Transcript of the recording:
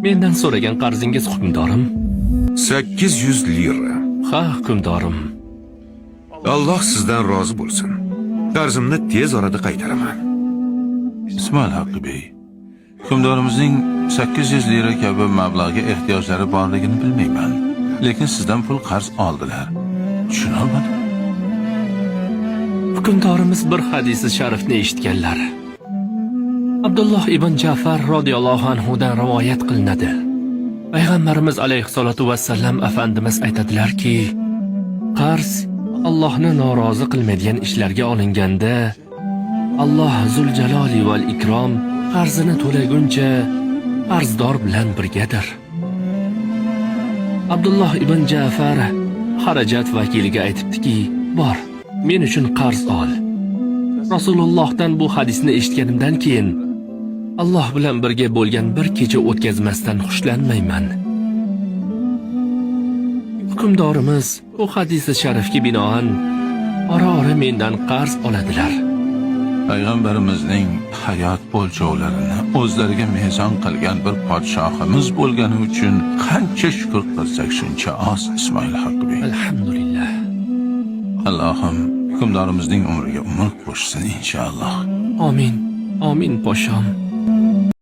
Mendan so'ragan qarzingiz hukmdorim. 800 lira. Ha, hukmdorim. Alloh sizdan rozi bo'lsin. Qarzimni tez orada qaytaraman. Ismoil Haqqi bey, hukmdorimizning 800 lira kabi mablag'ga ehtiyojlari borligini bilmayman. Lekin sizdan pul qarz oldilar. Tushuna olmadim. Hukmdorimiz bir hadisi sharifni eshitganlar. Abdulloh ibn Ja'far radhiyallohu anhu dan rivoyat qilinadi. Payg'ambarimiz alayhisolatu vassalam afandimiz aytadilar-ki, qarz Allohni norozi qilmaydigan ishlarga olinganda, Alloh zul jaloli val ikrom qarzini to'laguncha qarzdor bilan birgadir. Abdulloh ibn Ja'far xarajat vakiliga aytibdiki, bor, men uchun qarz ol. Rasulullohdan bu hadisni eshitganimdan keyin Alloh bilan birga bo'lgan bir kecha o'tkazmasdan xushlanmayman. Hukmdorimiz bu hadisi sharifga binoan ora-ora mendan qarz oladilar. Payg'ambarimizning hayot o'lchovlarini o'zlariga mezon qilgan bir podshohimiz bo'lgani uchun qancha shukr qilsak shuncha oz. Ismoil Haqqi bey, Alhamdulillah. Allohim hukmdorimizning umriga umr qo'shsin inshaalloh. Amin. Amin posham.